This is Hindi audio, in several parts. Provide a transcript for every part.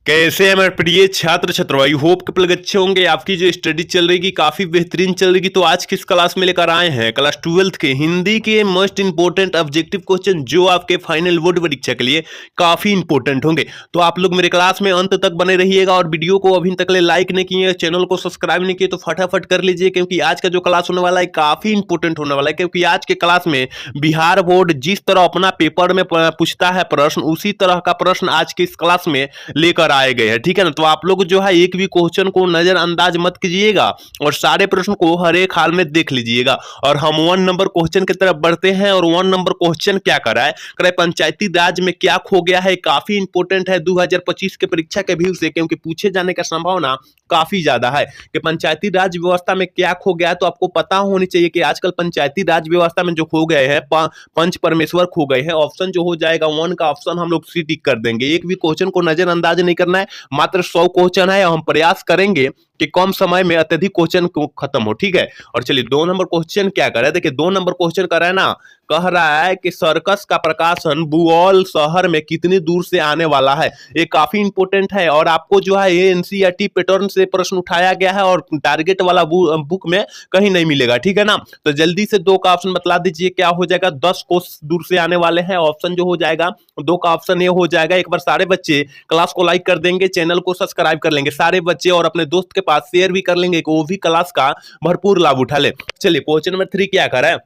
कैसे हैं मेरे प्रिय छात्र छात्र, आई होप के पल अच्छे होंगे। आपकी जो स्टडी चल रही काफी बेहतरीन चल रही। तो आज किस क्लास में लेकर आए हैं क्लास 12th के हिंदी के मोस्ट इंपोर्टेंट ऑब्जेक्टिव क्वेश्चन जो आपके फाइनल बोर्ड परीक्षा के लिए काफी इंपोर्टेंट होंगे। तो आप लोग मेरे क्लास में अंत तक बने रहिएगा और वीडियो को अभी तक लाइक नहीं किए, चैनल को सब्सक्राइब नहीं किए तो फटाफट कर लीजिए, क्योंकि आज का जो क्लास होने वाला है काफी इंपोर्टेंट होने वाला है। क्योंकि आज के क्लास में बिहार बोर्ड जिस तरह अपना पेपर में पूछता है प्रश्न, उसी तरह का प्रश्न आज के इस क्लास में लेकर आए गए हैं। ठीक है ना। तो आप लोग जो है एक भी क्वेश्चन को नजरअंदाज मत कीजिएगा और सारे प्रश्न को हर एक हाल में देख लीजिएगा। और हम 1 नंबर क्वेश्चन की तरफ बढ़ते हैं। और 1 नंबर क्वेश्चन क्या कराए पंचायती राज में क्या खो गया है, काफी इंपोर्टेंट है 2025 के परीक्षा के व्यू से, क्योंकि पूछे जाने का संभावना काफी ज्यादा है कि पंचायती राज व्यवस्था में क्या खो गया है। तो आपको पता होनी चाहिए कि आजकल पंचायती राज व्यवस्था में जो खो गए हैं पंच परमेश्वर खो गए हैं। ऑप्शन जो हो जाएगा 1 का ऑप्शन हम लोग सी टिक कर देंगे। एक भी क्वेश्चन को नजरअंदाज नहीं करना है। मात्र 100 क्वेश्चन है। हम प्रयास करेंगे कि कम समय में अत्यधिक क्वेश्चन को खत्म हो। ठीक है। और चलिए 2 नंबर क्वेश्चन क्या कर रहा है, देखिए 2 नंबर क्वेश्चन कर रहा है ना, कह रहा है कि सर्कस का प्रकाशन बुऔल शहर में कितनी दूर से आने वाला है। ये काफी इंपोर्टेंट है और आपको जो है ये एनसीईआरटी पैटर्न से प्रश्न उठाया गया है और टारगेट वाला बुक में कहीं नहीं मिलेगा। ठीक है ना। तो जल्दी से 2 का ऑप्शन बतला दीजिए क्या हो जाएगा। 10 कोस दूर से आने वाले हैं। ऑप्शन जो हो जाएगा 2 का ऑप्शन ये हो जाएगा। एक बार सारे बच्चे क्लास को लाइक कर देंगे, चैनल को सब्सक्राइब कर लेंगे सारे बच्चे, और अपने दोस्त के पास शेयर भी कर लेंगे कि वो भी क्लास का भरपूर लाभ उठा ले। चलिए क्वेश्चन नंबर 3 क्या कर रहा है,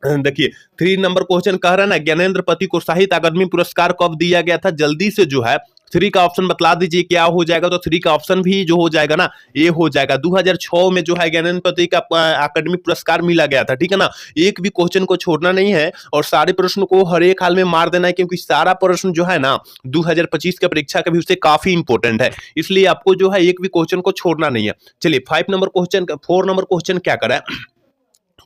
देखिए 3 नंबर क्वेश्चन कह रहा है ना, ज्ञानेंद्र पति को साहित्य अकादमी पुरस्कार कब दिया गया था। जल्दी से जो है 3 का ऑप्शन बतला दीजिए क्या हो जाएगा। तो 3 का ऑप्शन भी जो हो जाएगा ना, ये हो जाएगा 2006 में जो है ज्ञानेंद्र पति का अकादमी पुरस्कार मिला गया था। ठीक है ना। एक भी क्वेश्चन को छोड़ना नहीं है और सारे प्रश्न को हर एक हाल में मार देना है, क्योंकि सारा प्रश्न जो है ना 2025 के परीक्षा के भी उससे काफी इंपोर्टेंट है, इसलिए आपको जो है एक भी क्वेश्चन को छोड़ना नहीं है। चलिए 4 नंबर क्वेश्चन क्या करा है,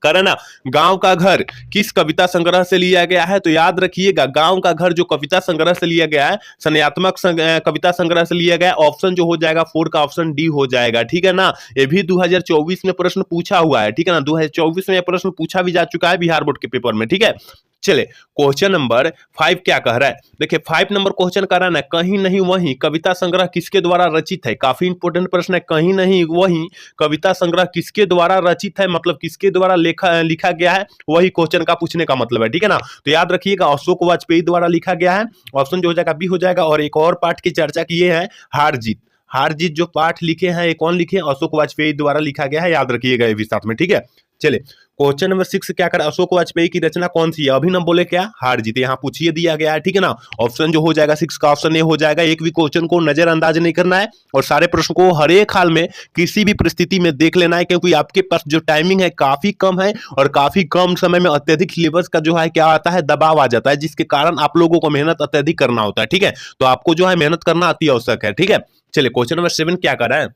करे ना, गांव का घर किस कविता संग्रह से लिया गया है। तो याद रखिएगा गांव का घर जो कविता संग्रह से लिया गया है, संज्ञात्मक कविता संग्रह से लिया गया है। ऑप्शन जो हो जाएगा 4 का ऑप्शन डी हो जाएगा। ठीक है ना। ये भी 2024 में प्रश्न पूछा हुआ है। ठीक है ना। 2024 में प्रश्न पूछा भी जा चुका है बिहार बोर्ड के पेपर में। ठीक है। चले क्वेश्चन नंबर 5 क्या कह रहा है, देखिए 5 नंबर क्वेश्चन कह रहा है ना, कहीं नहीं वहीं कविता संग्रह किसके द्वारा रचित है। काफी इंपोर्टेंट प्रश्न है। कहीं नहीं वहीं कविता संग्रह किसके द्वारा रचित है, मतलब किसके द्वारा लिखा गया है, वही क्वेश्चन का पूछने का मतलब है। ठीक है ना। तो याद रखिएगा अशोक वाजपेयी द्वारा लिखा गया है। ऑप्शन जो हो जाएगा बी हो जाएगा। और एक और पाठ की चर्चा किए हैं, हार जीत जो पाठ लिखे हैं ये कौन लिखे हैं, अशोक वाजपेयी द्वारा लिखा गया है। याद रखिएगा ये भी साथ में। ठीक है। चलिए क्वेश्चन नंबर 6 क्या कर, अशोक वाजपेयी की रचना कौन सी है। अभिनव बोले क्या, हार जीत, यहाँ पूछिए दिया गया है। ठीक है ना। ऑप्शन जो हो जाएगा 6 का ऑप्शन ए हो जाएगा। एक भी क्वेश्चन को नजरअंदाज नहीं करना है और सारे प्रश्न को हर एक हाल में किसी भी परिस्थिति में देख लेना है, क्योंकि आपके पास जो टाइमिंग है काफी कम है और काफी कम समय में अत्यधिक सिलेबस का जो है क्या आता है, दबाव आ जाता है, जिसके कारण आप लोगों को मेहनत अत्यधिक करना होता है। ठीक है। तो आपको जो है मेहनत करना अति आवश्यक है। ठीक है। चलिए क्वेश्चन नंबर 7 क्या कर रहा है,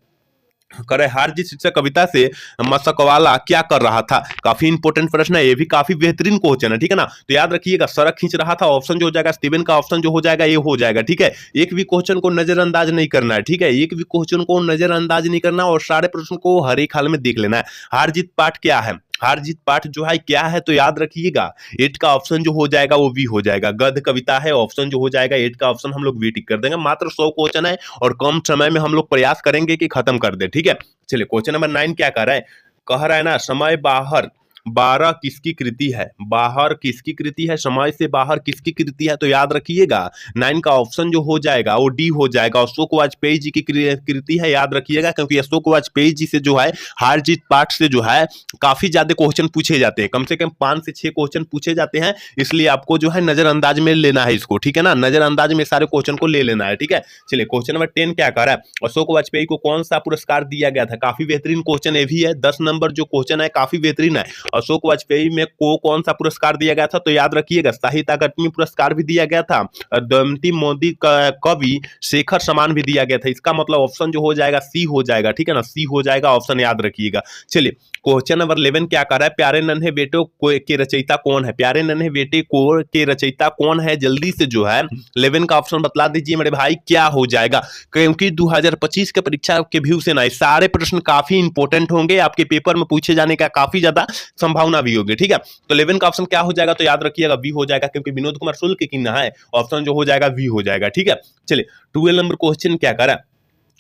करे हार जीत शीर्षक कविता से मशकवाला क्या कर रहा था। काफी इंपोर्टेंट प्रश्न है, ये भी काफी बेहतरीन क्वेश्चन है। ठीक है ना। तो याद रखिएगा सड़क खींच रहा था। ऑप्शन जो हो जाएगा स्टीवन का ऑप्शन जो हो जाएगा ये हो जाएगा। ठीक है। एक भी क्वेश्चन को नजरअंदाज नहीं करना है। ठीक है। एक भी क्वेश्चन को नजरअंदाज नहीं करना और सारे प्रश्न को हर एक हाल में देख लेना है। हार जीत पाठ क्या है, हार जीत पाठ जो है क्या है, तो याद रखिएगा 8 का ऑप्शन जो हो जाएगा वो भी हो जाएगा। गद्य कविता है। ऑप्शन जो हो जाएगा 8 का ऑप्शन हम लोग वी टिक कर देंगे। मात्र 100 क्वेश्चन है और कम समय में हम लोग प्रयास करेंगे कि खत्म कर दे। ठीक है। चलिए क्वेश्चन नंबर 9 क्या कर रहा है, कह रहा है ना, समय बाहर 12 किसकी कृति है। बाहर किसकी कृति है, समय से बाहर किसकी कृति है। तो याद रखिएगा 9 का ऑप्शन जो हो जाएगा वो डी हो जाएगा। अशोक वाजपेयी जी की कृति है। याद रखिएगा क्योंकि अशोक वाजपेयी जी से जो है हार जीत पाठ से जो है काफी ज्यादा क्वेश्चन पूछे जाते हैं, कम से कम 5 से 6 क्वेश्चन पूछे जाते हैं, इसलिए आपको जो है नजरअंदाज में लेना है इसको। ठीक है ना। नजरअंदाज में सारे क्वेश्चन को ले लेना है। ठीक है। चलिए क्वेश्चन नंबर 10 क्या कर रहा है, अशोक वाजपेयी को कौन सा पुरस्कार दिया गया था। काफी बेहतरीन क्वेश्चन ये भी है। 10 नंबर जो क्वेश्चन है काफी बेहतरीन है। अशोक वाजपेयी में को कौन सा पुरस्कार दिया गया था, तो याद रखिएगा साहित्य अकादमी पुरस्कार भी दिया गया था। दमयंती मोदी कवि शेखर सम्मान भी दिया गया था। इसका मतलब ऑप्शन जो हो जाएगा सी हो जाएगा। ठीक है ना। सी हो जाएगा ऑप्शन, याद रखिएगा। चलिए क्वेश्चन नंबर 11 क्या कर रहा है, प्यारे नन्हे बेटों के रचयिता कौन है। प्यारे नन्हे बेटे को के रचयिता कौन है, जल्दी से जो है 11 का ऑप्शन बतला दीजिए मेरे भाई क्या हो जाएगा, क्योंकि 2025 के परीक्षा के व्यू से ना सारे प्रश्न काफी इंपोर्टेंट होंगे, आपके पेपर में पूछे जाने का काफी ज्यादा संभावना भी होगी, ठीक है। तो 11 का ऑप्शन क्या हो जाएगा, तो याद रखिएगा बी हो जाएगा, क्योंकि विनोद कुमार शुक्ल की ना है, ऑप्शन जो हो जाएगा बी हो जाएगा, ठीक है। चलिए 12 नंबर क्वेश्चन क्या करा,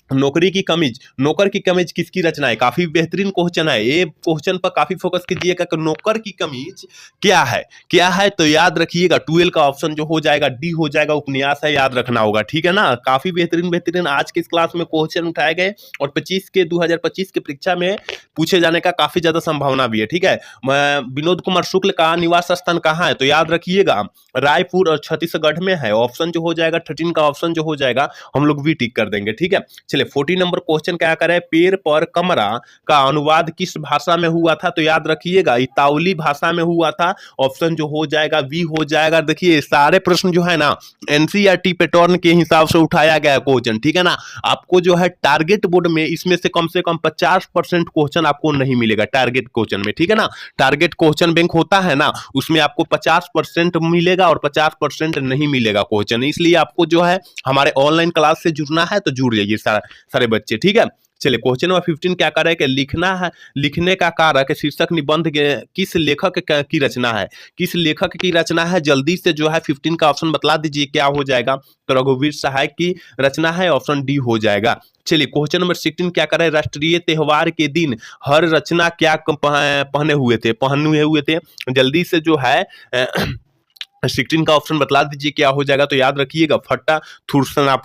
नौकरी की कमीज, नौकर की कमीज किसकी रचना है। काफी बेहतरीन क्वेश्चन है, ये क्वेश्चन पर काफी फोकस कीजिएगा कि नौकर की कमीज क्या है, क्या है। तो याद रखिएगा 12 का ऑप्शन जो हो जाएगा डी हो जाएगा, उपन्यास है, याद रखना होगा, ठीक है ना। काफी बेहतरीन बेहतरीन आज के इस क्लास में क्वेश्चन उठाए गए और 2025 के परीक्षा में पूछे जाने का काफी ज्यादा संभावना भी है, ठीक है। विनोद कुमार शुक्ल का निवास स्थान कहाँ है, तो याद रखिएगा रायपुर और छत्तीसगढ़ में है, ऑप्शन जो हो जाएगा 13 का ऑप्शन जो हो जाएगा हम लोग भी टिक कर देंगे, ठीक है। चलिए 14 नंबर क्वेश्चन क्या करे, पेड़ पर कमरा का अनुवाद किस भाषा में हुआ था, तो याद रखिएगा इतावली भाषा में हुआ था, ऑप्शन जो हो जाएगा बी हो जाएगा। देखिए सारे प्रश्न जो है ना एनसीईआरटी पैटर्न के हिसाब से उठाया गया क्वेश्चन, ठीक है ना। आपको जो है टारगेट बोर्ड में इसमें से कम 50% क्वेश्चन आपको नहीं मिलेगा टारगेट क्वेश्चन में, ठीक है ना। टारगेट क्वेश्चन बैंक होता है ना, उसमें आपको 50% मिलेगा और 50% नहीं मिलेगा क्वेश्चन, इसलिए आपको जो है हमारे ऑनलाइन क्लास से जुड़ना है तो जुड़ जाइए सारे बच्चे, ठीक है। चलिए क्वेश्चन नंबर 15 क्या करे कि लिखना है, लिखने का कार्य के शीर्षक निबंध के किस लेखक की रचना है, किस लेखक की रचना है, जल्दी से जो है 15 का ऑप्शन बतला दीजिए क्या हो जाएगा, तो रघुवीर सहाय की रचना है, ऑप्शन डी हो जाएगा। चलिए क्वेश्चन नंबर 16 क्या करे, राष्ट्रीय त्योहार के दिन हर रचना क्या पहने हुए थे, जल्दी से जो है 16 का ऑप्शन बतला दीजिए क्या हो जाएगा, तो याद रखिएगा फट्टा थुरथना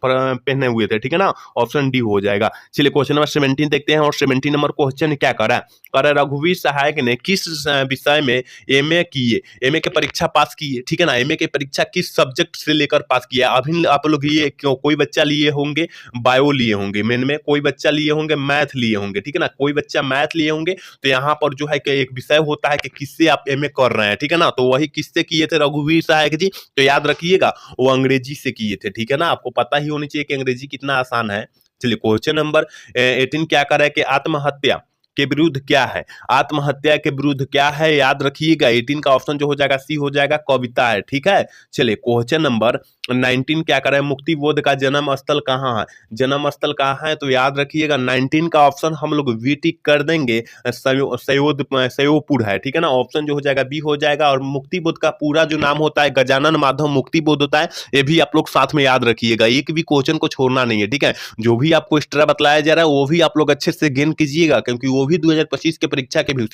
पहने हुए थे, ठीक है ना, ऑप्शन डी हो जाएगा। चलिए क्वेश्चन नंबर 17 देखते हैं और 17 नंबर क्वेश्चन क्या करा, रघुवीर सहायक ने किस विषय में एमए किए, एमए के परीक्षा पास किए, ठीक है ना। एमए की परीक्षा किस सब्जेक्ट से लेकर पास किया, अभी आप लोग ये कोई बच्चा लिए होंगे बायो लिए होंगे, मेन में कोई बच्चा लिए होंगे मैथ लिए होंगे, ठीक है ना, कोई बच्चा मैथ लिए होंगे, तो यहाँ पर जो है कि एक विषय होता है कि किससे आप एमए कर रहे हैं, ठीक है ना। तो वही किससे किए थे रघुवीर सहायक जी, तो याद रखिएगा वो अंग्रेजी से किए थे, ठीक है ना। आपको पता ही होनी चाहिए कि अंग्रेजी कितना आसान है। चलिए क्वेश्चन नंबर 18 क्या कर रहा है कि आत्महत्या के विरुद्ध क्या है, आत्महत्या के विरुद्ध क्या है, याद रखिएगा 18 का ऑप्शन जो हो जाएगा सी हो जाएगा, कविता है, ठीक है। चलिए क्वेश्चन नंबर 19 क्या कर रहे हैं, मुक्ति बोध का जन्म स्थल कहाँ है, जन्म स्थल कहाँ है, तो याद रखिएगा 19 का ऑप्शन हम लोग वी टिक कर देंगे, सयोपुर है, ठीक है ना, ऑप्शन जो हो जाएगा बी हो जाएगा। और मुक्ति बोध का पूरा जो नाम होता है गजानन माधव मुक्ति बोध होता है, ये भी आप लोग साथ में याद रखिएगा, एक भी क्वेश्चन को छोड़ना नहीं है, ठीक है। जो भी आपको एक्स्ट्रा बतलाया जा रहा है वो भी आप लोग अच्छे से गेन कीजिएगा, क्योंकि वो भी 2025 के परीक्षा के भी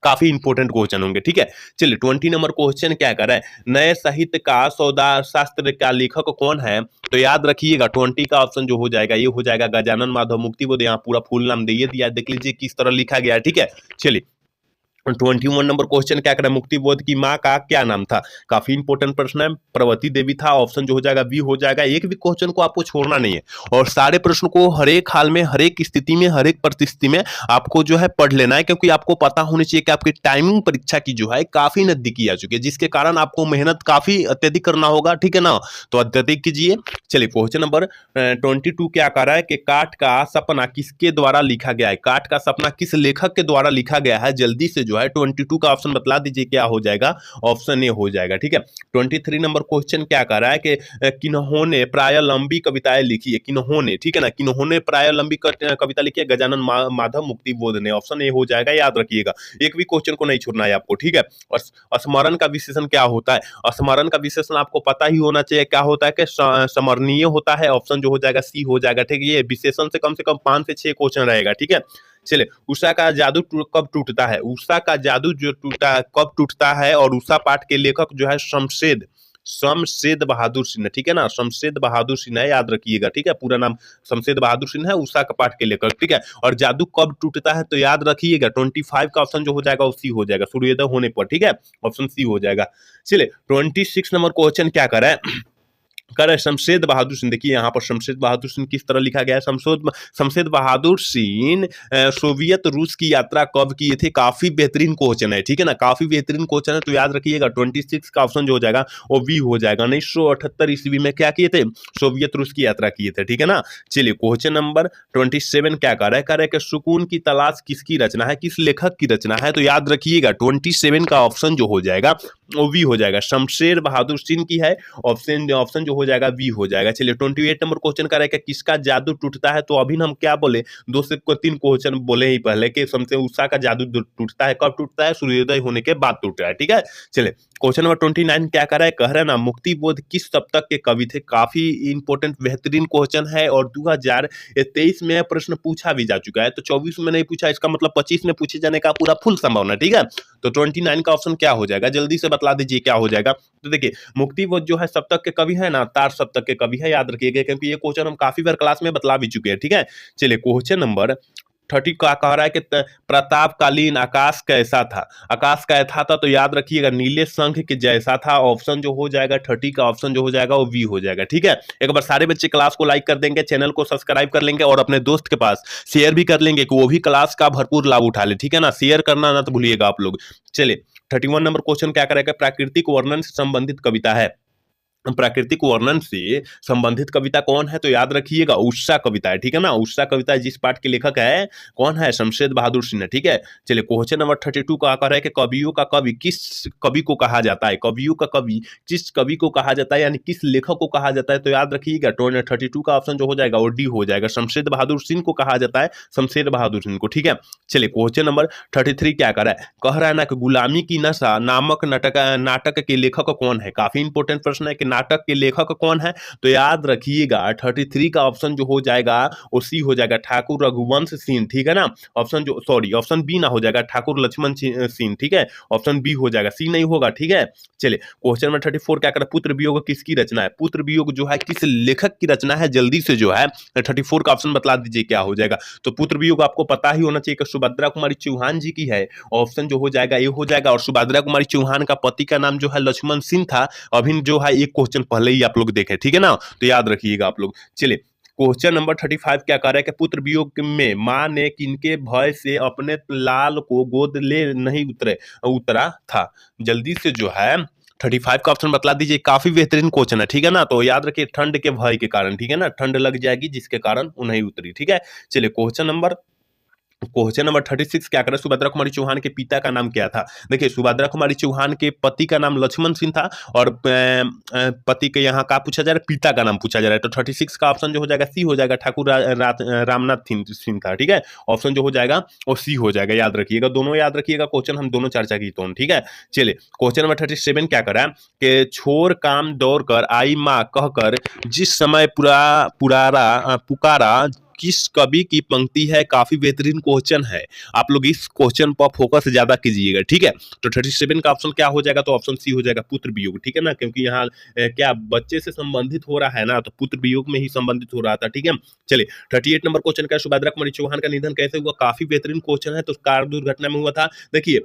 काफी इंपॉर्टेंट क्वेश्चन होंगे, ठीक है। चलिए 20 नंबर क्वेश्चन क्या कर रहा है, नए साहित्य का सौदा शास्त्र का लेखक कौन है, तो याद रखिएगा 20 का ऑप्शन जो हो जाएगा ये हो जाएगा गजानन माधव मुक्ति बोध, यहाँ पूरा फुल नाम दे दिया, देख लीजिए किस तरह लिखा गया है, ठीक है। चलिए 21 नंबर क्वेश्चन क्या करें, मुक्ति बोध की माँ का क्या नाम था, काफी इंपॉर्टेंट प्रश्न है, प्रवती देवी था, ऑप्शन जो हो जाएगा बी हो जाएगा। एक भी क्वेश्चन को आपको छोड़ना नहीं है और सारे प्रश्न को हर एक हाल में, हर एक स्थिति में, हर एक परिस्थिति में आपको जो है पढ़ लेना है, क्योंकि आपको पता होनी चाहिए कि आपकी टाइमिंग परीक्षा की जो है काफी नजदीकी आ चुकी है, जिसके कारण आपको मेहनत काफी अत्यधिक करना होगा, ठीक है ना, तो अत्यधिक कीजिए। चलिए क्वेश्चन नंबर 22 क्या कर रहा है कि काट का सपना किसके द्वारा लिखा गया है, काट का सपना किस लेखक के द्वारा लिखा गया है, जल्दी से जो है 22 का ऑप्शन बतला दीजिए क्या हो जाएगा, ऑप्शन ए हो जाएगा, ठीक है। 23 नंबर क्वेश्चन क्या कर रहा है कि किन्होंने प्राय लंबी कविताएं लिखी है, किन्होंने, ठीक है ना, किन्होंने प्राय लंबी कविता लिखी है, गजानन माधव मुक्ति बोध ने, ऑप्शन ए हो जाएगा, याद रखिएगा एक भी क्वेश्चन को नहीं छोड़ना है आपको, ठीक है। और स्मरण का विशेषण क्या होता है, स्मरण का विशेषण आपको पता ही होना चाहिए क्या होता है कि स्मरणीय होता है, ऑप्शन जो हो जाएगा सी हो जाएगा, ठीक है। ये विशेषण से कम 5 से 6 क्वेश्चन रहेगा, ठीक है। चलिए उषा का जादू कब टूटता है, उषा का जादू जो कब टूटता है, और उषा पाठ के लेखक जो है शमशेद बहादुर सिन्हा, ठीक है ना, शमशेद बहादुर सिन्हा, याद रखिएगा, ठीक है, पूरा नाम शमशेद बहादुर सिन्हा है, उषा का पाठ के लेखक, ठीक है। और जादू कब टूटता है, तो याद रखिएगा 25 का ऑप्शन जो हो जाएगा वो सी हो जाएगा, सूर्योदय होने पर, ठीक है, ऑप्शन सी हो जाएगा। चलिए 26 नंबर क्वेश्चन क्या कर रहा है, शमशेद बहादुर सिंह, देखिए यहाँ पर शमशेद बहादुर सिंह किस तरह लिखा गया है, शमशेद बहादुर सिंह सोवियत रूस की यात्रा कब किए थे, काफी बेहतरीन क्वेश्चन है, ठीक है ना, काफी बेहतरीन क्वेश्चन है, तो याद रखिएगा 26 का ऑप्शन जो हो जाएगा वो बी हो जाएगा, 1978 ईस्वी में क्या किए थे, सोवियत रूस की यात्रा किए थे, ठीक है ना। चलिए क्वेश्चन नंबर 27 क्या कर रहा है कि सुकून की तलाश किसकी रचना है, किस लेखक की रचना है, तो याद रखिएगा 27 का ऑप्शन जो हो जाएगा वो वी हो जाएगा। शमशेर बहादुर सिंह की है, ऑप्शन ऑप्शन जो हो जाएगा वी हो जाएगा। चलिए 28 नंबर क्वेश्चन कर रहा है कि किसका जादू टूटता है, तो अभी हम क्या बोले, 2 से 3 क्वेश्चन बोले ही पहले कि शमशेर उषा का जादू टूटता है, कब टूटता है, सूर्योदय होने के बाद टूट रहा है। ठीक है, चलिए क्वेश्चन नंबर 29 क्या कर रहा है, कह रहा है ना मुक्ति बोध किस शतक के कवि थे। काफी इंपॉर्टेंट बेहतरीन क्वेश्चन है और 2023 में प्रश्न पूछा भी जा चुका है, तो 24 में नहीं पूछा, इसका मतलब 25 में पूछे जाने का पूरा फुल संभावना। ठीक है, तो 29 का ऑप्शन क्या हो जाएगा, जल्दी से बतला दीजिए क्या हो जाएगा। तो देखिए मुक्ति बोध जो है सप्तक के कवि है ना, तार सप्तक के कवि है, याद रखिएगा क्योंकि ये क्वेश्चन हम काफी बार क्लास में बतला भी चुके हैं। ठीक है, चलिए क्वेश्चन नंबर 30 का कह रहा है कि प्रतापकालीन आकाश कैसा था। आकाश कैसा था, तो याद रखिएगा नीले शंख के जैसा था। ऑप्शन जो हो जाएगा 30 का ऑप्शन जो हो जाएगा वो वी हो जाएगा। ठीक है, एक बार सारे बच्चे क्लास को लाइक कर देंगे, चैनल को सब्सक्राइब कर लेंगे और अपने दोस्त के पास शेयर भी कर लेंगे कि वो भी क्लास का भरपूर लाभ उठा ले। ठीक है ना, शेयर करना ना तो भूलिएगा आप लोग। चलिए 31 नंबर क्वेश्चन क्या करेगा, प्राकृतिक वर्णन से संबंधित कविता है। प्राकृतिक वर्णन से संबंधित कविता कौन है, तो याद रखिएगा उषा कविता है। ठीक है ना, उषा कविता जिस पाठ के लेखक है कौन है, शमशेर बहादुर सिंह। ठीक है, चलिए क्वेश्चन नंबर 32 का आकर है कि कवियों का कवि किस कवि को कहा जाता है। कवियों का कवि किस कवि को कहा जाता है, यानी किस लेखक को कहा जाता है, तो याद रखिएगा 32 का ऑप्शन जो हो जाएगा वो डी हो जाएगा। शमशेर बहादुर सिंह को कहा जाता है, शमशेर बहादुर सिंह को। ठीक है, चलिए क्वेश्चन नंबर 33 क्या कर रहा है, कह रहा है ना कि गुलामी की नशा नामक नाटक के लेखक कौन है। काफी इंपॉर्टेंट प्रश्न है कि नाटक के लेखक कौन है, तो याद रखिएगा 33 का ऑप्शन जो हो जाएगा वो सी हो जाएगा, ठाकुर रघुवंश सिंह। ठीक है ना, ऑप्शन जो सॉरी ऑप्शन बी ना हो जाएगा, ठाकुर लक्ष्मण सिंह। ठीक है, ऑप्शन बी हो जाएगा, सी नहीं होगा। ठीक है, चलिए क्वेश्चन नंबर 34 क्या कर, पुत्र वियोग किसकी रचना है। पुत्र वियोग जो है किस लेखक की रचना है, जल्दी से जो है 34 का ऑप्शन बतला दीजिए क्या हो जाएगा। तो पुत्र वियोग आपको पता ही होना चाहिए कि सुभद्रा कुमारी चौहान जी की है, ऑप्शन जो हो जाएगा ये हो जाएगा। और सुभद्रा कुमारी चौहान का पति का नाम जो है लक्ष्मण सिंह था। अभी जो है एक क्वेश्चन पहले ही आप लोग देखे। ठीक है ना, तो याद रखिएगा आप लोग। चलिए क्वेश्चन नंबर 35 क्या कर रहा है कि पुत्र वियोग में मां ने किनके भय से अपने लाल को गोद ले नहीं उतरा था। जल्दी से जो है 35 का ऑप्शन बतला दीजिए, काफी बेहतरीन क्वेश्चन है। ठीक है ना, तो याद रखिए ठंड के भय के कारण। ठीक है ना, ठंड लग जाएगी जिसके कारण उन्हें उतरी। ठीक है, चलिए क्वेश्चन नंबर 36 क्या करें, सुभद्रा कुमारी चौहान के पिता का नाम क्या था। देखिए सुभद्रा कुमारी चौहान के पति का नाम लक्ष्मण सिंह था और पति के यहाँ का पूछा जा रहा है, पिता का नाम पूछा जा रहा है। तो 36 का ऑप्शन जो हो जाएगा सी हो जाएगा, ठाकुर रामनाथ सिंह था। ठीक है, ऑप्शन जो हो जाएगा वो सी हो जाएगा। याद रखिएगा, दोनों याद रखिएगा, क्वेश्चन हम दोनों चर्चा की तो। ठीक है, चलिए क्वेश्चन नंबर 37 क्या करा कि छोर काम दौड़ कर आई माँ कहकर जिस समय पुकारा किस कवि की पंक्ति है। काफी बेहतरीन क्वेश्चन है, आप लोग इस क्वेश्चन पर फोकस ज्यादा कीजिएगा। ठीक है, तो 37 का ऑप्शन क्या हो जाएगा, तो ऑप्शन सी हो जाएगा, पुत्र वियोग। ठीक है ना, क्योंकि यहाँ क्या बच्चे से संबंधित हो रहा है ना, तो पुत्र वियोग में ही संबंधित हो रहा था। ठीक है, चलिए 38 नंबर क्वेश्चन का, सुभद्रा कुमारी चौहान का निधन कैसे हुआ। काफी बेहतरीन क्वेश्चन है, तो कार दुर्घटना में हुआ था। देखिए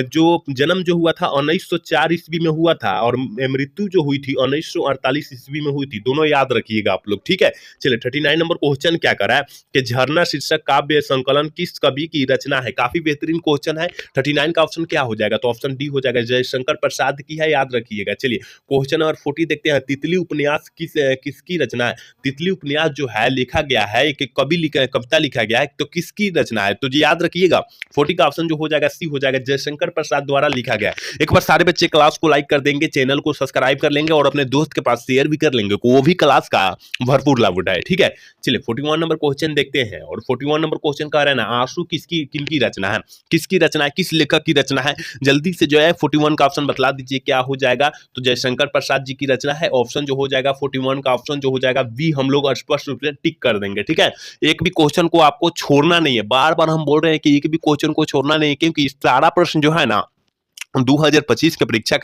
जो जन्म जो हुआ था 1904 ईस्वी में हुआ था और मृत्यु जो हुई थी 1948 ईस्वी में हुई थी, दोनों याद रखिएगा आप लोग। ठीक है, चलिए 39 नंबर क्वेश्चन क्या कर रहा है कि झरना शीर्षक काव्य संकलन किस कवि की रचना है। काफी बेहतरीन क्वेश्चन है। 39 का ऑप्शन क्या हो जाएगा, तो ऑप्शन डी हो जाएगा, जयशंकर प्रसाद की है, याद रखिएगा। चलिए क्वेश्चन नंबर 40 देखते हैं, तितली उपन्यास किसकी रचना है। तितली उपन्यास जो है लिखा गया है, एक कविता लिखा गया है, तो किसकी रचना है, तो जी याद रखिएगा 40 का ऑप्शन जो हो जाएगा सी हो जाएगा, जयशंकर प्रसाद द्वारा लिखा गया। एक बार सारे बच्चे क्लास को लाइक कर देंगे, चैनल को सब्सक्राइब कर लेंगे और अपने दोस्त के पास शेयर भी कर लेंगे, वो भी क्लास का भरपूर लाभ उठाए। ठीक है, चलिए 41 नंबर क्वेश्चन देखते हैं और 41 नंबर क्वेश्चन कह रहे हैं ना, आंसू किनकी रचना है, किसकी रचना है, किस लेखक की रचना है। जल्दी से जो है 41 का ऑप्शन बतला दीजिए क्या हो जाएगा, तो जयशंकर प्रसाद जी की रचना है। ऑप्शन जो हो जाएगा 41 का ऑप्शन जो हो जाएगा बी, हम लोग स्पष्ट रूप से टिक कर देंगे। ठीक है, एक भी क्वेश्चन को आपको छोड़ना नहीं है, बार बार हम बोल रहे हैं कि एक भी क्वेश्चन को छोड़ना नहीं है, क्योंकि सारा प्रश्न जो है ना 2025 के परीक्षा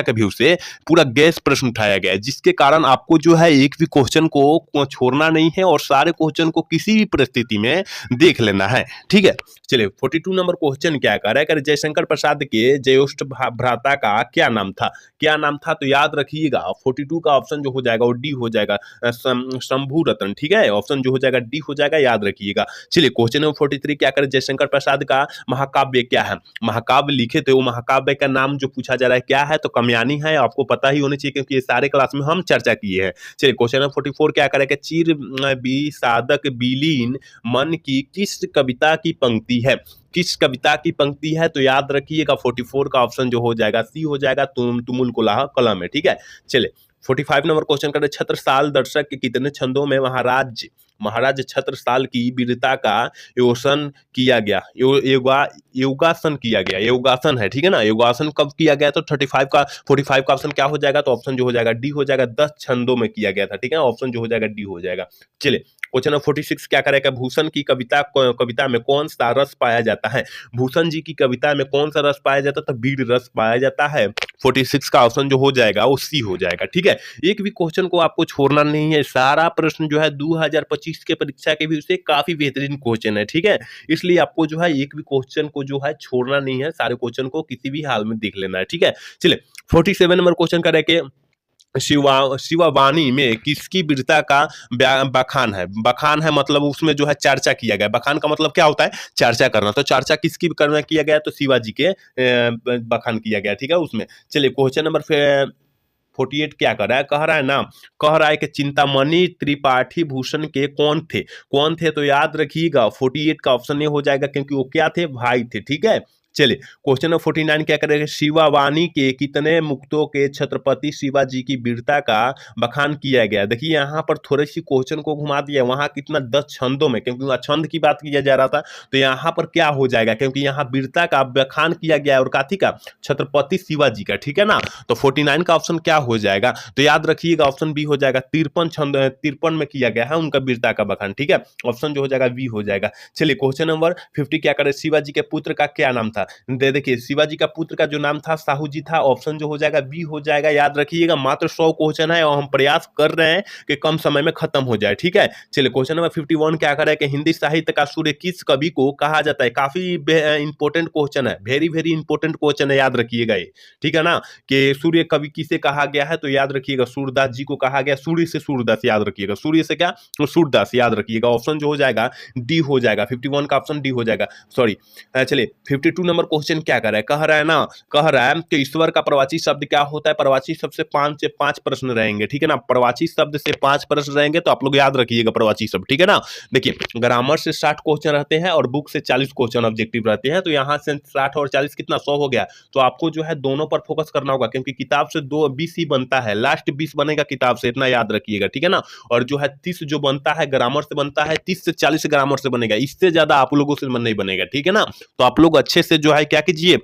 के व्यू से पूरा गैस प्रश्न उठाया गया है, जिसके कारण आपको जो है एक भी क्वेश्चन को छोड़ना नहीं है और सारे क्वेश्चन को किसी भी परिस्थिति में देख लेना है। ठीक है, चलिए 42 नंबर क्वेश्चन क्या कर रहा है, जयशंकर प्रसाद के ज्येष्ठ भ्राता का क्या नाम था। क्या नाम था, तो याद रखिएगा 42 का ऑप्शन जो हो जाएगा वो डी हो जाएगा, शंभू रतन। ठीक है, ऑप्शन जो हो जाएगा डी हो जाएगा, याद रखिएगा। चलिए क्वेश्चन नंबर 43 क्या करे, जयशंकर प्रसाद का महाकाव्य क्या है। महाकाव्य लिखे तो वो महाकाव्य का नाम जो पूछा जा रहा है क्या है, तो कामयानी है। आपको पता ही होना चाहिए क्योंकि ये सारे क्लास में हम चर्चा किए हैं। चलिए क्वेश्चन नंबर 44 क्या करेगा, चिर बी साधक विलीन मन की किस कविता की पंक्ति है, किस कविता की पंक्ति है, तो याद रखिएगा 44 का ऑप्शन जो हो जाएगा सी हो जाएगा, तुमुल कुलाह कलम है। ठीक है, चलिए 45 नंबर क्वेश्चन करें, छत्रसाल दर्शक के कितने छंदों में महाराज छत्रसाल की वीरता का योगासन किया गया, योगासन किया गया, योगासन है। ठीक है ना, योगासन कब किया गया, तो 45 का ऑप्शन क्या हो जाएगा, तो ऑप्शन जो हो जाएगा डी हो जाएगा, 10 छंदों में किया गया था। ठीक है, ऑप्शन जो हो जाएगा डी हो जाएगा। चलिए क्वेश्चन नंबर 46 क्या करेगा, भूषण की कविता में कौन सा रस पाया जाता है, भूषण जी की कविता में कौन सा रस पाया जाता है, तो वीर रस पाया जाता है। 46 का ऑप्शन जो हो जाएगा वो सी हो जाएगा। ठीक है, एक भी क्वेश्चन को आपको छोड़ना नहीं है, सारा प्रश्न जो है 2025 के परीक्षा के भी उससे काफी बेहतरीन क्वेश्चन है। ठीक है, इसलिए आपको जो है एक भी क्वेश्चन को जो है छोड़ना नहीं है, सारे क्वेश्चन को किसी भी हाल में देख लेना है। ठीक है, चलिए 47 नंबर क्वेश्चन करेंगे, शिवावाणी में किसकी वीरता का बखान है, बखान है मतलब उसमें जो है चर्चा किया गया, बखान का मतलब क्या होता है, चर्चा करना, तो चर्चा किसकी करना किया गया, तो शिवाजी के बखान किया गया। ठीक है उसमें। चलिए क्वेश्चन नंबर 48 क्या कर रहा है, कह रहा है ना, कह रहा है कि चिंतामणि त्रिपाठी भूषण के कौन थे, तो याद रखिएगा 48 का ऑप्शन ये हो जाएगा क्योंकि वो क्या थे, भाई थे। ठीक है, चलिए क्वेश्चन नंबर 49 क्या करेंगे, शिवावाणी के कितने मुक्तों के छत्रपति शिवाजी की वीरता का बखान किया गया। देखिए यहाँ पर थोड़ी सी क्वेश्चन को घुमा दिया, वहां कितना 10 छंदों में, क्योंकि वहां छंद की बात किया जा रहा था, तो यहाँ पर क्या हो जाएगा, क्योंकि यहाँ वीरता का बखान किया गया और काथी का, छत्रपति शिवाजी का। ठीक है ना, तो 49 का ऑप्शन क्या हो जाएगा, तो याद रखिएगा ऑप्शन बी हो जाएगा, 53 में किया गया है उनका वीरता का बखान। ठीक है, ऑप्शन जो हो जाएगा बी हो जाएगा। चलिए क्वेश्चन नंबर 50 क्या करे, शिवाजी के पुत्र का क्या नाम था, देखिए शिवाजी का पुत्र का जो नाम था साहू जी था, ऑप्शन जो हो जाएगा बी हो जाएगा। याद रखिएगा मात्र 100 क्वेश्चन है और हम प्रयास कर रहे हैं कि कम समय में खत्म हो जाए। ठीक है, चलिए क्वेश्चन नंबर 51 क्या कर रहा है कि हिंदी साहित्य का सूर्य किस कवि को कहा जाता है, काफी इंपॉर्टेंट क्वेश्चन है, वेरी वेरी इंपॉर्टेंट क्वेश्चन है, याद रखिएगा ये। ठीक है ना, कि सूर्य कवि किसे कहा गया है, तो याद रखिएगा सूरदास जी को कहा गया, सूर्य से सूरदास, याद रखिएगा सूर्य से क्या, सूरदास, याद रखिएगा। ऑप्शन जो हो जाएगा डी हो जाएगा, 51 का ऑप्शन डी हो जाएगा, सॉरी। चलिए 52 नंबर क्वेश्चन क्या कर रहा है, कह रहा है कि ईश्वर का प्रवाची शब्द क्या होता है, प्रवाची शब्द से 5 प्रश्न रहेंगे। ठीक है ना, प्रवाची शब्द से 5 प्रश्न रहेंगे, तो आप लोग याद रखिएगा प्रवाची शब्द। ठीक है ना, देखिए ग्रामर से 60 क्वेश्चन रहते हैं और बुक से 40 क्वेश्चन ऑब्जेक्टिव रहते हैं, तो यहाँ से 60 और 40 कितना 100 हो गया, तो आपको जो है दोनों पर फोकस करना होगा, क्योंकि किताब से 20 ही बनता है, लास्ट 20 बनेगा किताब से, इतना याद रखिएगा। ठीक है ना, और जो है 30 जो बनता है ग्रामर से बनता है, 30 से 40 ग्रामर से बनेगा, इससे ज्यादा आप लोगों से नहीं बनेगा। ठीक है ना, तो आप लोग अच्छे से जो है क्या कीजिए,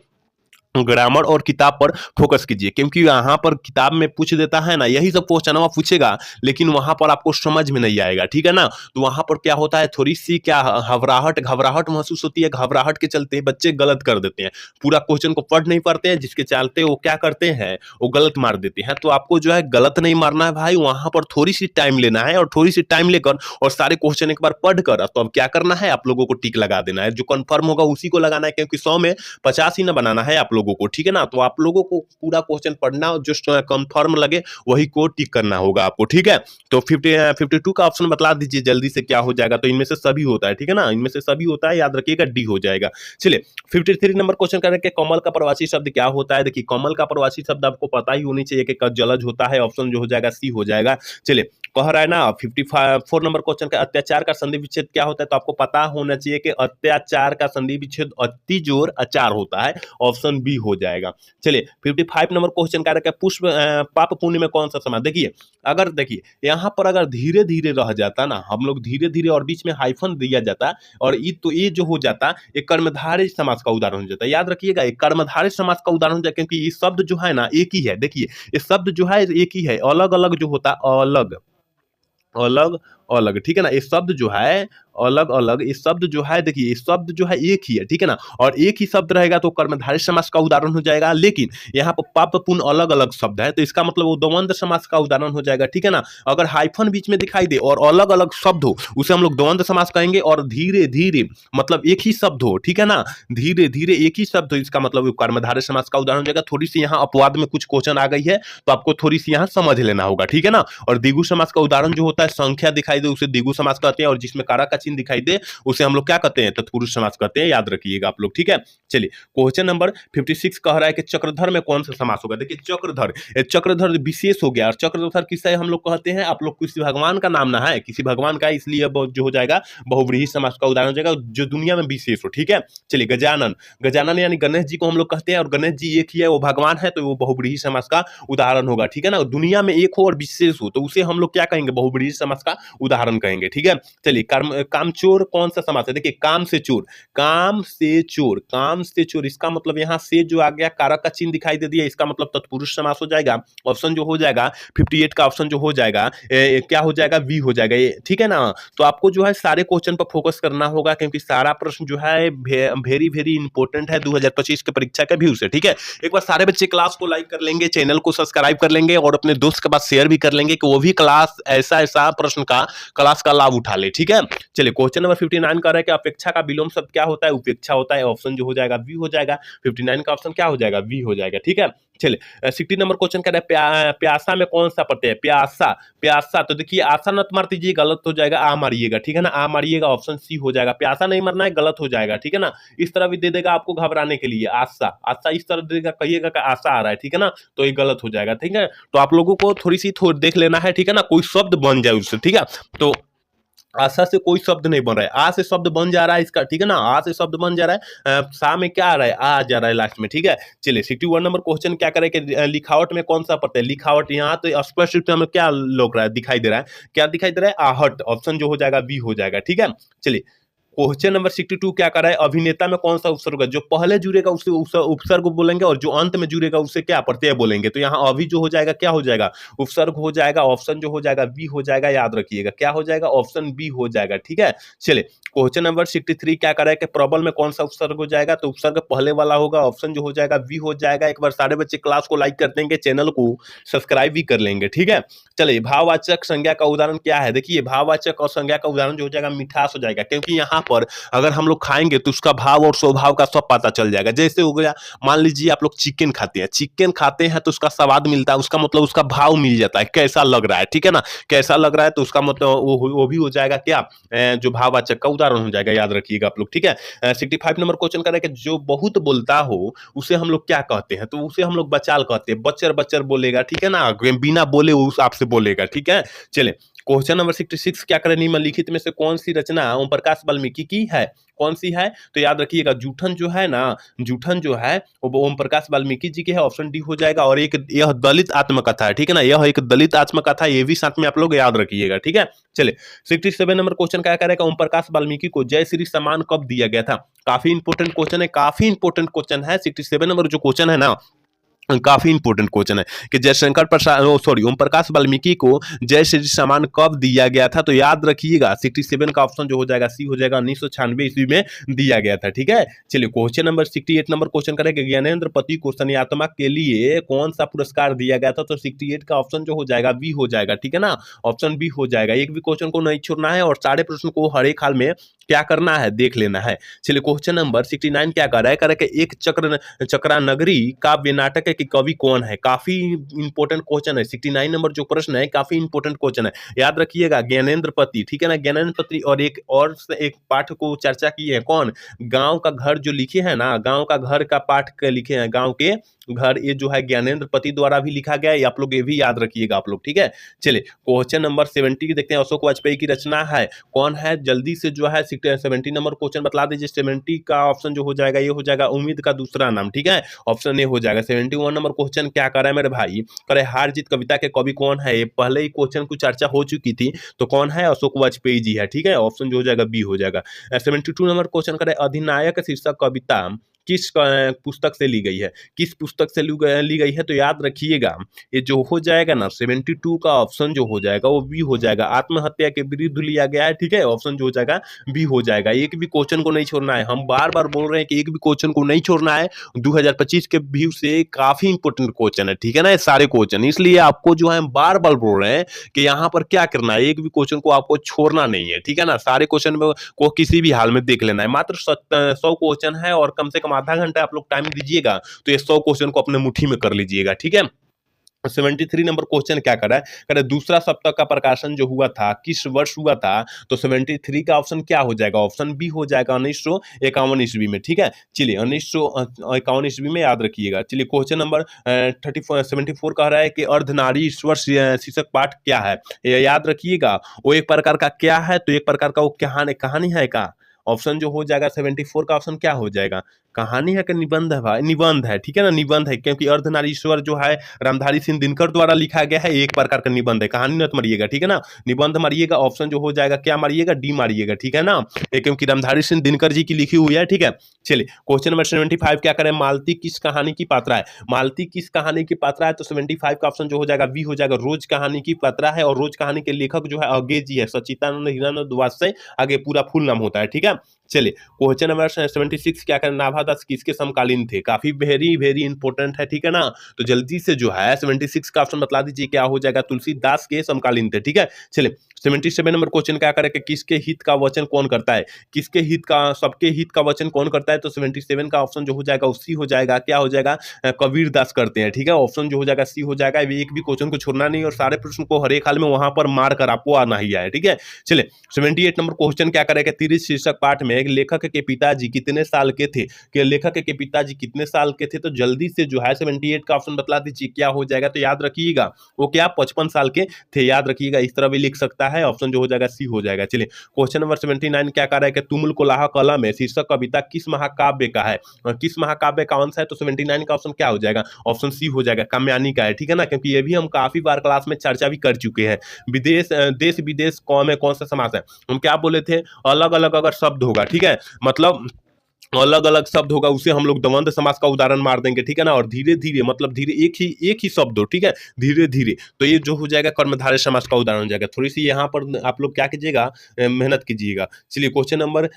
ग्रामर और किताब पर फोकस कीजिए, क्योंकि यहाँ पर किताब में पूछ देता है ना, यही सब क्वेश्चन पूछेगा, लेकिन वहां पर आपको समझ में नहीं आएगा। ठीक है ना, तो वहां पर क्या होता है, थोड़ी सी क्या घबराहट महसूस होती है, घबराहट के चलते बच्चे गलत कर देते हैं, पूरा क्वेश्चन को पढ़ नहीं पाते हैं, जिसके चलते वो क्या करते हैं, वो गलत मार देते हैं। तो आपको जो है गलत नहीं मारना है भाई, वहां पर थोड़ी सी टाइम लेना है, और थोड़ी सी टाइम लेकर और सारे क्वेश्चन एक बार पढ़कर, तो अब क्या करना है, आप लोगों को टिक लगा देना है, जो कंफर्म होगा उसी को लगाना है, क्योंकि 100 में 50 ही ना बनाना है आप लोगों को। ठीक है ना, तो आप लोगों को पूरा क्वेश्चन पढ़ना, जो कंफर्म लगे वही को टिक करना होगा आपको। ठीक है, तो 52 का ऑप्शन बता दीजिए जल्दी से क्या हो जाएगा, तो इनमें से सभी होता है। ठीक है ना, इनमें से सभी होता है, याद रखिएगा डी हो जाएगा। चलिए 53 नंबर क्वेश्चन कर रहे हैं, कमल का प्रवासी शब्द क्या होता है। देखिए कमल का प्रवासी शब्द आपको पता ही होनी चाहिए कि जलज होता है, ऑप्शन जो हो जाएगा सी हो जाएगा। चलिए कह रहा है ना 54 नंबर क्वेश्चन का, अत्याचार का संधि विच्छेद क्या होता है, तो आपको पता होना चाहिए कि अत्याचार का संधि विच्छेद अति जोर अचार होता है, ऑप्शन बी हो जाएगा। चलिए 55 नंबर क्वेश्चन का पुष्प पाप पुण्य में कौन सा समास, देखिए यहाँ पर अगर धीरे धीरे रह जाता ना, हम लोग धीरे धीरे और बीच में हाइफन दिया जाता, और ये जो हो जाता एक कर्मधारय समास का उदाहरण हो जाता, याद रखिएगा एक कर्मधारय समास का उदाहरण हो जाता, क्योंकि ये शब्द जो है ना एक ही है। देखिए ये शब्द जो है एक ही है, अलग अलग जो होता अलग अलग अलग, ठीक है ना, ये शब्द जो है अलग अलग, ये शब्द जो है देखिए ये शब्द जो है एक ही है। ठीक है ना, और एक ही शब्द रहेगा तो कर्मधारय समास का उदाहरण हो जाएगा, लेकिन यहाँ पर पाप पुण्य अलग अलग शब्द है, तो इसका मतलब वो द्वंद्व समास का उदाहरण हो जाएगा। ठीक है ना, अगर हाइफन बीच में दिखाई दे और अलग अलग शब्द हो, उसे हम लोग द्वंद्व समास कहेंगे, और धीरे धीरे मतलब एक ही शब्द हो, ठीक है ना, धीरे धीरे एक ही शब्द हो, इसका मतलब वो कर्मधारय समास का उदाहरण हो जाएगा। थोड़ी सी यहाँ अपवाद में कुछ क्वेश्चन आ गई है, तो आपको थोड़ी सी यहाँ समझ लेना होगा। ठीक है ना, और द्विगु समास का उदाहरण जो होता है, संख्या दिखाई दे उसे द्विगु समास कहते हैं, और जिसमें कारक का चिन्ह दिखाई दे उसे हम लोग क्या कहते हैं, तत्पुरुष समास कहते हैं, याद रखिएगा आप लोग, ठीक है। चलिए क्वेश्चन नंबर 56 कह रहा है कि चक्रधर में कौन सा समास होगा। देखिए चक्रधर, चक्रधर विशेष हो गया, और चक्रधर किससे हम लोग कहते हैं, आप लोग किसी भगवान का नाम ना है, किसी भगवान का, इसलिए जो हो जाएगा बहुव्रीहि समास का उदाहरण हो जाएगा जो दुनिया में विशेष हो, ठीक है। चलिए गजानन, गजानन यानी गणेश जी को हम लोग कहते हैं, और गणेश जी एक ही है, वो भगवान है, तो वो बहुव्रीहि समास का उदाहरण होगा, ठीक है ना। दुनिया में एक हो और विशेष हो तो उसे हम लोग क्या कहेंगे, बहुव्रीहि समास का उदाहरण कहेंगे, ठीक है। चलिए कामचोर कौन सा समास है। देखिए काम से चोर, काम से चोर, काम से चोर, इसका मतलब यहाँ से जो आ गया कारक का चिन्ह दिखाई दे दिया, इसका मतलब तत्पुरुष समास हो जाएगा। ऑप्शन जो हो जाएगा 58 का ऑप्शन जो हो जाएगा क्या हो जाएगा, बी हो जाएगा, ठीक है ना। तो आपको जो है सारे क्वेश्चन पर फोकस करना होगा, क्योंकि सारा प्रश्न जो है वेरी वेरी इंपॉर्टेंट है 2025 के परीक्षा के व्यू से, ठीक है। एक बार सारे बच्चे क्लास को लाइक कर लेंगे, चैनल को सब्सक्राइब कर लेंगे, और अपने दोस्त के पास शेयर भी कर लेंगे कि वो भी क्लास ऐसा ऐसा प्रश्न का क्लास का लाभ उठा ले, ठीक है। चलिए क्वेश्चन नंबर 59 कर रहा है कि अपेक्षा का विलोम शब्द क्या होता है, उपेक्षा होता है, ऑप्शन जो हो जाएगा बी हो जाएगा। 59 का ऑप्शन क्या हो जाएगा, बी हो जाएगा, ठीक है। चलिए 60 नंबर क्वेश्चन कह रहा है प्यासा में कौन सा प्रत्यय है, प्यासा, प्यासा, तो देखिए आशा मत मार दीजिए, गलत हो जाएगा, आ मारिएगा, ठीक है ना, आ मारिएगा, ऑप्शन सी हो जाएगा। प्यासा नहीं मरना है, गलत हो जाएगा, ठीक है ना। इस तरह भी दे देगा आपको घबराने के लिए, आशा, आशा इस तरह दे देगा, कहिएगा कि आशा आ रहा है, ठीक है ना, तो ये गलत हो जाएगा, ठीक है। तो आप लोगों को थोड़ी सी देख लेना है, ठीक है ना, कोई शब्द बन जाए उससे, ठीक है। तो आशा से कोई शब्द नहीं बन रहा है, आ से शब्द बन जा रहा है इसका, ठीक है ना, आ से शब्द बन जा रहा है, सा में क्या आ रहा है, आ जा रहा है लास्ट में, ठीक है। चलिए 61 नंबर क्वेश्चन क्या करे कि लिखावट में कौन सा प्रत्यय, लिखावट यहाँ तो स्पष्ट रूप से हमें क्या लग रहा है, दिखाई दे रहा है, क्या दिखाई दे रहा है, आहट, ऑप्शन जो हो जाएगा बी हो जाएगा, ठीक है। चलिए क्वेश्चन नंबर 62 क्या कर रहा है, अभिनेता में कौन सा उपसर्ग होगा, जो पहले जुड़ेगा उसे उपसर्ग बोलेंगे, और जो अंत में जुड़ेगा उसे क्या प्रत्यय बोलेंगे। तो यहाँ अभी जो हो जाएगा क्या हो जाएगा, उपसर्ग हो जाएगा, ऑप्शन जो हो जाएगा बी हो जाएगा, याद रखिएगा क्या हो जाएगा, ऑप्शन बी हो जाएगा, ठीक है। चलिए क्वेश्चन नंबर 63 क्या कर रहा है कि प्रबल में कौन सा उपसर्ग हो जाएगा, तो उपसर्ग पहले वाला होगा, ऑप्शन जो हो जाएगा बी हो जाएगा। एक बार सारे बच्चे क्लास को लाइक कर देंगे, चैनल को सब्सक्राइब भी कर लेंगे, ठीक है। चलिए भाववाचक संज्ञा का उदाहरण क्या है, देखिए भाववाचक और संज्ञा का उदाहरण जो हो जाएगा मिठास हो जाएगा, क्योंकि यहाँ पर अगर हम लोग खाएंगे तो उसका भाव और स्वभाव का सब पता चल जाएगा। जैसे हो गया, मान लीजिए आप लोग चिकन खाते हैं, चिकन खाते हैं तो उसका स्वाद मिलता है, उसका मतलब उसका भाव मिल जाता है, कैसा लग रहा है, ठीक है ना, कैसा लग रहा है, तो उसका मतलब वो भी हो जाएगा क्या, जो भाववाचक का उदाहरण हो जाएगा, याद रखिएगा आप लोग, ठीक है। 65 नंबर क्वेश्चन करें कि जो बहुत बोलता हो उसे हम लोग क्या कहते हैं, तो उसे हम लोग बचाल कहते हैं, बच्चर बच्चर बोलेगा, ठीक है ना, बिना बोले उस आपसे बोलेगा, ठीक है। चले क्वेश्चन नंबर 66 क्या करें, निम्नलिखित में से कौन सी रचना ओम प्रकाश वाल्मीकि की है, कौन सी है, तो याद रखिएगा जूठन जो है ना, जूठन जो है वो ओम प्रकाश वाल्मीकि जी की है, ऑप्शन डी हो जाएगा। और एक यह दलित आत्मकथा है, ठीक है ना, यह एक दलित आत्मकथा, ये भी साथ में आप लोग याद रखिएगा, ठीक है। चलिए 67 नंबर क्वेश्चन क्या करेगा, ओम प्रकाश वाल्मीकि को जय श्री सम्मान कब दिया गया था। काफी इंपोर्टेंट क्वेश्चन है, काफी इंपोर्टेंट क्वेश्चन है। 67 नंबर जो क्वेश्चन है ना, काफी इंपोर्टेंट क्वेश्चन है कि जयशंकर प्रसाद सॉरी ओम प्रकाश वाल्मीकि को जय श्री सम्मान कब दिया गया था, तो याद रखिएगा 67 का ऑप्शन जो हो जाएगा सी हो जाएगा, 1996 ईस्वी में दिया गया था, ठीक है। चलिए क्वेश्चन नंबर 68 नंबर क्वेश्चन करेंगे, ज्ञानेंद्र पति को शनियात्मा के लिए कौन सा पुरस्कार दिया गया था, तो 68 का ऑप्शन जो हो जाएगा बी हो जाएगा, ठीक है ना, ऑप्शन बी हो जाएगा। एक भी क्वेश्चन को नहीं छोड़ना है और सारे प्रश्न को हर एक हाल में क्या करना है, देख लेना है। चलिए क्वेश्चन नंबर 69 क्या कर रहा है कि एक चक्रा नगरी काव्य नाटक कि कवि कौन है, काफी इंपोर्टेंट क्वेश्चन है। 69 नंबर जो प्रश्न है काफी इंपोर्टेंट क्वेश्चन है, याद रखिएगा ज्ञानेंद्र पति, ठीक है ना, ज्ञानेंद्र पति। और एक पाठ को चर्चा की है कौन, गांव का घर जो लिखे हैं ना, गांव का घर का पाठ के लिखे हैं, गांव के घर, ये जो है ज्ञानेंद्र पति द्वारा भी लिखा गया है, आप लोग ये भी याद रखिएगा आप लोग, ठीक है। चलिए क्वेश्चन नंबर 70 देखते हैं, अशोक वाजपेयी की रचना है, कौन है, जल्दी से जो है 70 नंबर क्वेश्चन बतला दीजिए। 70 का ऑप्शन जो हो जाएगा ये हो जाएगा उम्मीद का दूसरा नाम, ठीक है, ऑप्शन ए हो जाएगा। 71 नंबर क्वेश्चन क्या कर रहा है मेरे भाई, करे हार जीत कविता के कवि कौन है, ये पहले ही क्वेश्चन की चर्चा हो चुकी थी, तो कौन है, अशोक वाजपेयी जी है, ठीक है, ऑप्शन जो हो जाएगा बी हो जाएगा। 72 नंबर क्वेश्चन करे अधिनायक शीर्षक कविता किस पुस्तक से ली गई है, किस पुस्तक से ली गई है, तो याद रखिएगा ये जो हो जाएगा ना 72 का ऑप्शन जो हो जाएगा वो बी हो जाएगा, आत्महत्या के विरुद्ध लिया गया है, ठीक है, ऑप्शन जो हो जाएगा बी हो जाएगा। एक भी क्वेश्चन को नहीं छोड़ना है, हम बार बार बोल रहे हैं कि एक भी क्वेश्चन को नहीं छोड़ना है, 2025 के व्यू से काफी इंपोर्टेंट क्वेश्चन है, ठीक है ना, ये सारे क्वेश्चन, इसलिए आपको जो है बार बार बोल रहे हैं कि यहाँ पर क्या करना है, एक भी क्वेश्चन को आपको छोड़ना नहीं है, ठीक है ना, सारे क्वेश्चन को किसी भी हाल में देख लेना है। मात्र 100 क्वेश्चन है और कम से कम आधा घंटा आप लोग टाइम दीजिएगा तो ये 100 क्वेश्चन को अपने मुट्ठी में कर लीजिएगा, ठीक है। 73 नंबर क्वेश्चन क्या कर रहा है, कह रहा है दूसरा सप्तक का प्रकाशन जो हुआ था किस वर्ष हुआ था, तो 73 का ऑप्शन क्या हो जाएगा, ऑप्शन बी हो जाएगा 1951 ईस्वी में। ठीक है, चलिए 1951 ईस्वी में याद रखिएगा। चलिए क्वेश्चन नंबर 74 कह रहा है कि अर्धनारीश्वर शीर्षक पाठ क्या है, ये याद रखिएगा। वो एक प्रकार का क्या है, तो एक प्रकार का वो कहानी कहानी है का ऑप्शन जो हो जाएगा 74 का ऑप्शन क्या हो जाएगा, कहानी है कि निबंध है भाई, निबंध है। ठीक है ना, निबंध है, क्योंकि अर्धनारीश्वर जो है रामधारी सिंह दिनकर द्वारा लिखा गया है, एक प्रकार का निबंध है, कहानी मत मारिएगा। ठीक है ना, निबंध मारिएगा, ऑप्शन जो हो जाएगा क्या मारिएगा, डी मारिएगा। ठीक है ना, ये क्योंकि रामधारी सिंह दिनकर जी की लिखी हुई है। ठीक है, चलिए क्वेश्चन नंबर 75 क्या करें, मालती किस कहानी की पात्रा है, मालती किस कहानी की पात्रा है, तो 75 का ऑप्शन जो हो जाएगा बी हो जाएगा, रोज कहानी की पात्रा है। और रोज कहानी के लेखक जो है अज्ञे जी है, सच्चिदानंद हीरानंद वात्सय आगे पूरा फुल नाम होता है। ठीक है, चलिए क्वेश्चन नंबर 76 क्या करें, नाभादास किसके समकालीन थे, काफी वेरी वेरी इंपॉर्टेंट है। ठीक है ना, तो जल्दी से जो है 76 का ऑप्शन बतला दीजिए क्या हो जाएगा, तुलसीदास के समकालीन थे। ठीक है, चलिए 77 नंबर क्वेश्चन क्या करें कि किसके हित का वचन कौन करता है, किसके हित का, सबके हित का वचन कौन करता है, तो 77 का ऑप्शन जो हो जाएगा उसी हो जाएगा, क्या हो जाएगा, कबीर दास करते हैं। ठीक है, ऑप्शन जो हो जाएगा सी हो जाएगा। एक भी क्वेश्चन को छोड़ना नहीं और सारे प्रश्न को हर एक हाल में वहां पर मार कर आपको आना ही है। ठीक है, चलिए 78 नंबर क्वेश्चन क्या करेगा, तिरित शीर्षक पाठ में लेखक के पिताजी कितने साल के थे, कि लेखक के पिताजी कितने साल के थे, तो जल्दी से जो है 78 का ऑप्शन बतला दीजिए क्या हो जाएगा, तो याद रखिएगा वो क्या 55 साल के थे, याद रखिएगा। इस तरह भी लिख सकता है, ऑप्शन जो हो जाएगा सी हो जाएगा। चलिए क्वेश्चन नंबर 79 क्या कर रहा है कि तुमुल कोलाह कलम है शीर्षक कविता किस महाकाव्य का है, और किस महाकाव्य का अंश है, तो 79 का ऑप्शन क्या हो जाएगा, ऑप्शन सी हो जाएगा, काम्यानी का है। ठीक है ना, क्योंकि ये भी हम काफी बार क्लास में चर्चा भी कर चुके हैं। देश विदेश कौन में कौन सा समास है, हम क्या बोले थे, अलग अलग अगर शब्द होगा, ठीक है, मतलब अलग अलग शब्द होगा उसे हम लोग द्वंद्व समास का उदाहरण मार देंगे। ठीक है ना, और धीरे धीरे मतलब धीरे एक ही शब्द हो, ठीक है, धीरे धीरे, तो ये जो हो जाएगा कर्मधारय समास का उदाहरण हो जाएगा। थोड़ी सी यहाँ पर आप लोग क्या कीजिएगा, मेहनत कीजिएगा। चलिए क्वेश्चन नंबर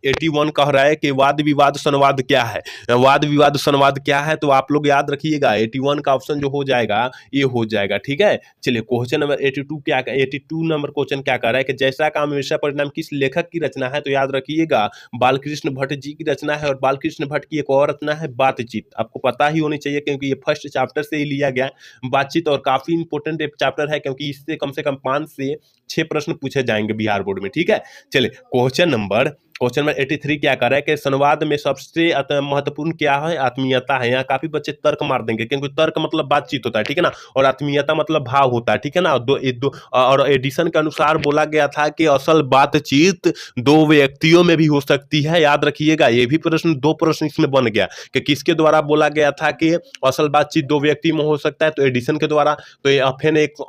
81 कह रहा है कि वाद विवाद संवाद क्या है, वाद विवाद संवाद क्या है, तो आप लोग याद रखिएगा 81 का ऑप्शन जो हो जाएगा ये हो जाएगा। ठीक है, चलिए क्वेश्चन नंबर 82 नंबर क्वेश्चन क्या कह रहा है कि जैसा काम वैसा परिणाम किस लेखक की रचना है, तो याद रखिएगा बालकृष्ण भट्ट जी की रचना है। और बालकृष्ण भट्ट की एक और रचना है बातचीत, आपको पता ही होनी चाहिए क्योंकि ये फर्स्ट चैप्टर से ही लिया गया बातचीत, और काफी इंपॉर्टेंट एक चैप्टर है क्योंकि इससे कम से कम 5 से 6 प्रश्न पूछे जाएंगे बिहार बोर्ड में। ठीक है, चलिए क्वेश्चन नंबर 83 क्या कर रहा है कि संवाद में सबसे महत्वपूर्ण क्या है, आत्मीयता है। यहाँ काफी बच्चे तर्क मार देंगे क्योंकि तर्क मतलब बातचीत होता है, ठीक है ना, और आत्मीयता मतलब भाव होता है। ठीक है ना, और एडिशन के अनुसार बोला गया था कि असल बातचीत 2 व्यक्तियों में भी हो सकती है, याद रखिएगा। ये भी प्रश्न 2 प्रश्न इसमें बन गया कि किसके द्वारा बोला गया था कि असल बातचीत 2 व्यक्ति में हो सकता है, तो एडिशन के द्वारा। तो ये फिर एक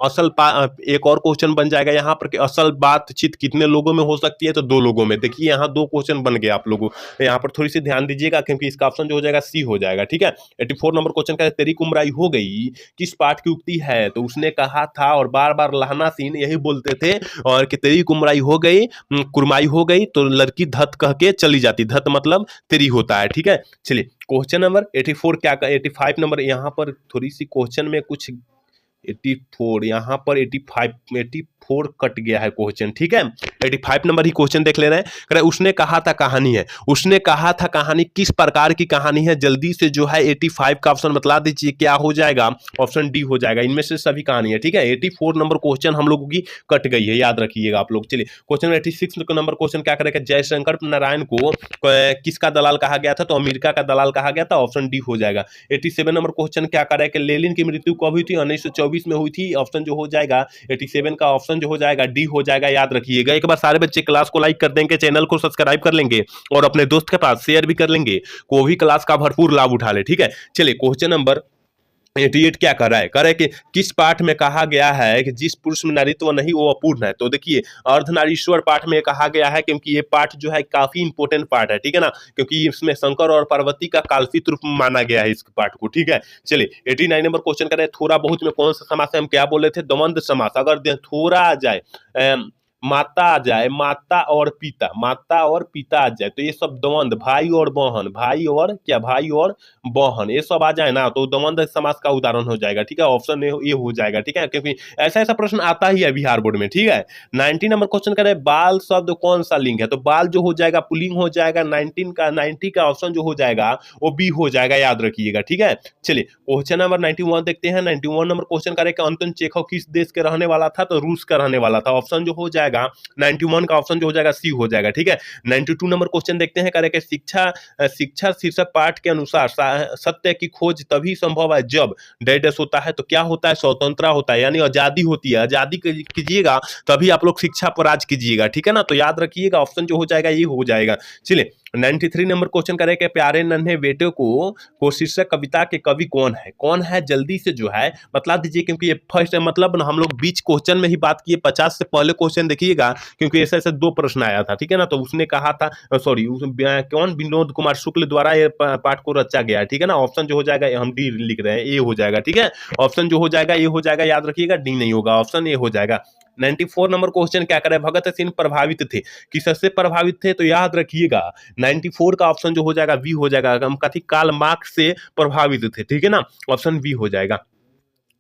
और क्वेश्चन बन जाएगा यहाँ पर कि असल बातचीत कितने लोगों में हो सकती है, तो 2 लोगों में। देखिए यहाँ 2 क्वेश्चन बन गए आप लोगों, यहाँ पर थोड़ी सी ध्यान दीजिएगा क्योंकि इसका ऑप्शन जो हो जाएगा सी हो जाएगा। ठीक है, 84 नंबर क्वेश्चन का तेरी कुमराई हो गई किस पाठ की उक्ति है, तो उसने कहा था और बार बार लहना सीन यही बोलते थे और कि तेरी कुमराई हो गई, कुरमाई हो गई तो लड़की धत कह के चली जाती, धत मतलब तेरी होता है। ठीक है, चलिए क्वेश्चन नंबर 85 नंबर, यहाँ पर थोड़ी सी क्वेश्चन में कुछ 84 यहाँ पर 84 कट गया है क्वेश्चन। ठीक है, 85 नंबर ही क्वेश्चन देख ले रहे हैं। उसने कहा था कहानी है, उसने कहा था कहानी किस प्रकार की कहानी है, जल्दी से जो है 85 का ऑप्शन बतला दीजिए क्या हो जाएगा, ऑप्शन डी हो जाएगा, इनमें से सभी कहानी है। ठीक है, 84 नंबर क्वेश्चन हम लोगों की कट गई है, याद रखिएगा आप लोग। चलिए क्वेश्चन 86 नंबर क्वेश्चन क्या करेगा, जयशंकर नारायण को किसका दलाल कहा गया था, तो अमेरिका का दलाल कहा गया था, ऑप्शन डी हो जाएगा। 87 नंबर क्वेश्चन क्या करेगा कि लेनिन की मृत्यु कब हुई थी, 1924 में हुई थी, ऑप्शन जो हो जाएगा 87 का ऑप्शन जो हो जाएगा डी हो जाएगा, याद रखिएगा। एक बार सारे बच्चे क्लास को लाइक कर देंगे, चैनल को सब्सक्राइब कर लेंगे और अपने दोस्त के पास शेयर भी कर लेंगे, को भी क्लास का भरपूर लाभ उठा ले। ठीक है, चलिए क्वेश्चन नंबर 88 क्या कर रहा है, कह रहा है कि किस पाठ में कहा गया है कि जिस पुरुष में नारीत्व नहीं वो अपूर्ण है, तो देखिए अर्धनारीश्वर पाठ में कहा गया है क्योंकि ये पाठ जो है काफी इंपॉर्टेंट पाठ है। ठीक है ना, क्योंकि इसमें शंकर और पार्वती का काल्पित रूप माना गया है इस पाठ को। ठीक है, चलिए 89 नंबर क्वेश्चन कर रहे हैं, थोड़ा बहुत में कौन सा समास है, हम क्या बोले थे, द्वंद्व समास। अगर थोड़ा आ जाए माता आ जाए, माता और पिता आ जाए, तो ये सब द्वंद्व, भाई और बहन, भाई और बहन, ये सब आ जाए ना तो द्वंद्व समास का उदाहरण हो जाएगा। ठीक है, ऑप्शन ये हो जाएगा। ठीक है, क्योंकि ऐसा ऐसा प्रश्न आता ही है बिहार बोर्ड में। ठीक है, 19 नंबर क्वेश्चन करें, बाल शब्द कौन सा लिंग है? तो बाल जो हो जाएगा पुल्लिंग हो जाएगा। 90 का ऑप्शन जो हो जाएगा वो बी हो जाएगा, याद रखिएगा। ठीक है, चलिए क्वेश्चन नंबर 91 देखते हैं। 91 नंबर क्वेश्चन करें कि अंतोन चेखव किस देश के रहने वाला था? तो रूस का रहने वाला था। ऑप्शन जो हो जाएगा 91 का ऑप्शन जो हो जाएगा सी हो जाएगा। ठीक है, 92 नंबर क्वेश्चन देखते हैं, करें कि शिक्षा शीर्षक पाठ के अनुसार सत्य की खोज तभी संभव है जब डैश होता है। तो क्या होता है? स्वतंत्रता होता है, यानी आजादी होती है। आजादी कीजिएगा तभी आप लोग शिक्षा पर राज कीजिएगा। ठीक है ना, तो याद रखिएगा ऑप्शन जो हो जाएगा ये हो जाएगा। चलिए 93 नंबर क्वेश्चन करें कि प्यारे नन्हे बेटे को शीर्षक कविता के कवि कौन है? कौन है जल्दी से जो है बता दीजिए, क्योंकि ये फर्स्ट मतलब हम लोग बीच क्वेश्चन में ही बात किए। 50 से पहले क्वेश्चन देखिएगा, क्योंकि ऐसे ऐसे 2 प्रश्न आया था। ठीक है ना, तो उसने कहा था सॉरी कौन विनोद कुमार शुक्ल द्वारा ये पाठ को रचा गया। ठीक है ना, ऑप्शन जो हो जाएगा हम डी लिख रहे हैं, ए हो जाएगा। ठीक है, ऑप्शन जो हो जाएगा ये हो जाएगा, याद रखिएगा, डी नहीं होगा, ऑप्शन ए हो जाएगा। 94 नंबर क्वेश्चन क्या करे, भगत सिंह प्रभावित थे, किससे प्रभावित थे? तो याद रखिएगा 94 का ऑप्शन जो हो जाएगा बी हो जाएगा, हम कथी कार्ल मार्क्स से प्रभावित थे। ठीक है ना, ऑप्शन बी हो जाएगा।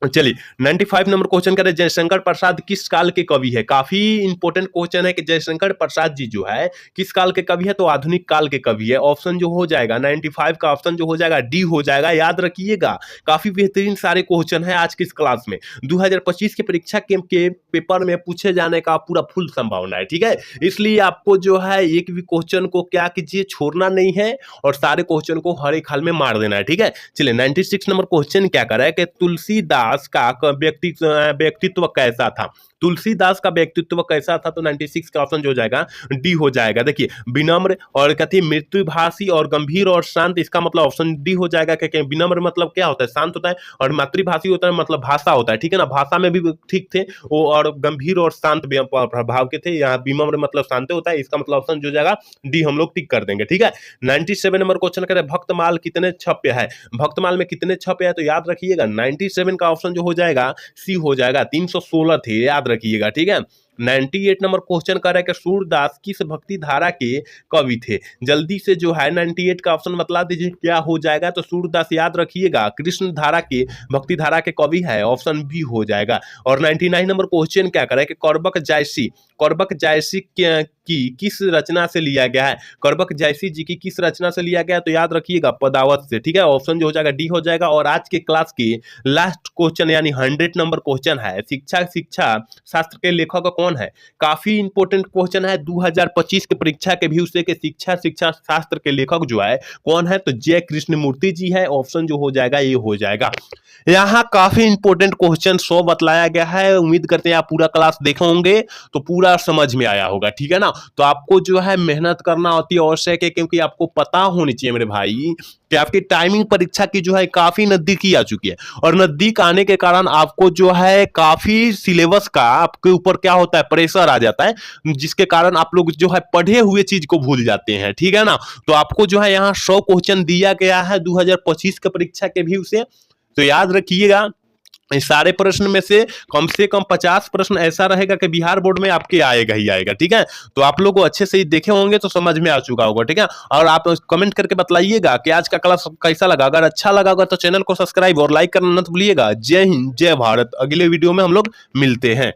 चलिए 95 नंबर क्वेश्चन करें, जयशंकर प्रसाद किस काल के कवि है? काफी इंपॉर्टेंट क्वेश्चन है कि जयशंकर प्रसाद जी जो है किस काल के कवि है? तो आधुनिक काल के कवि है। ऑप्शन जो हो जाएगा 95 का ऑप्शन जो हो जाएगा डी हो जाएगा, याद रखिएगा। काफी बेहतरीन सारे क्वेश्चन है आज की इस क्लास में। 2025 की परीक्षा के पेपर में पूछे जाने का पूरा फुल संभावना है। ठीक है, इसलिए आपको जो है एक भी क्वेश्चन को क्या कीजिए, छोड़ना नहीं है और सारे क्वेश्चन को हर एक हाल में मार देना है। ठीक है, चलिए 96 नंबर क्वेश्चन क्या कर रहा है कि तुलसीदास का व्यक्तित्व कैसा था? तुलसीदास का व्यक्तित्व कैसा था? तो 96 का ऑप्शन जो हो जाएगा डी हो जाएगा। देखिए विनम्र और कथी मृत्युभाषी और गंभीर और शांत, इसका मतलब ऑप्शन डी हो जाएगा। क्योंकि विनम्र मतलब क्या होता है? शांत होता है, और मातृभाषी होता है मतलब भाषा होता है। ठीक है ना, भाषा में भी ठीक थे वो, और गंभीर और शांत प्रभाव के थे। यहाँ विनम्र मतलब शांत होता है, इसका मतलब ऑप्शन जो हो जाएगा डी हम लोग टिक कर देंगे। ठीक है, 97 नंबर क्वेश्चन करें, भक्तमाल कितने छप्य है? भक्तमाल में कितने छप्य है? तो याद रखिएगा 97 का ऑप्शन जो हो जाएगा सी हो जाएगा, 316 थे, याद रखिएगा। ठीक है, 98 नंबर क्वेश्चन कर रहा है कि सूरदास किस भक्ति धारा के कवि थे? जल्दी से जो है 98 का ऑप्शन बतला दीजिए क्या हो जाएगा? तो सूरदास याद रखिएगा कृष्ण धारा के भक्ति धारा के कवि है, ऑप्शन बी हो जाएगा। और 99 नंबर क्वेश्चन क्या करे कि करबक जायसी की किस रचना से लिया गया है? करबक जायसी जी की किस रचना से लिया गया है? तो याद रखिएगा पदावत से। ठीक है, ऑप्शन जो हो जाएगा डी हो जाएगा। और आज के क्लास के लास्ट क्वेश्चन यानी 100 नंबर क्वेश्चन है, शिक्षा शास्त्र के लेखक कौन है? काफी इंपॉर्टेंट क्वेश्चन है 2025 के परीक्षा के व्यू से कि शिक्षा शास्त्र के लेखक जो है कौन है? तो जय कृष्णमूर्ति जी है, ऑप्शन जो हो जाएगा ये हो जाएगा। यहाँ काफी इंपॉर्टेंट क्वेश्चन 100 बतलाया गया है। उम्मीद करते हैं आप पूरा क्लास देखे होंगे तो पूरा समझ में आया होगा। ठीक है ना, तो आपको जो है मेहनत करना होती है आवश्यक है, क्योंकि आपको पता होनी चाहिए मेरे भाई कि आपकी टाइमिंग परीक्षा की जो है काफी नजदीकी आ चुकी है, और नजदीक आने के कारण आपको जो है काफी सिलेबस का आपके ऊपर क्या होता है, प्रेशर आ जाता है, जिसके कारण आप लोग जो है पढ़े हुए चीज को भूल जाते हैं। ठीक है ना, तो आपको जो है यहाँ 100 क्वेश्चन दिया गया है 2025 के परीक्षा के व्यू से। तो याद रखिएगा इस सारे प्रश्न में से कम 50 प्रश्न ऐसा रहेगा कि बिहार बोर्ड में आपके आएगा ही आएगा। ठीक है, तो आप लोग अच्छे से ही देखे होंगे तो समझ में आ चुका होगा। ठीक है, और आप कमेंट करके बताइएगा कि आज का क्लास कैसा लगा। अगर अच्छा लगा होगा तो चैनल को सब्सक्राइब और लाइक करना मत भूलिएगा। जय हिंद, जय भारत। अगले वीडियो में हम लोग मिलते हैं।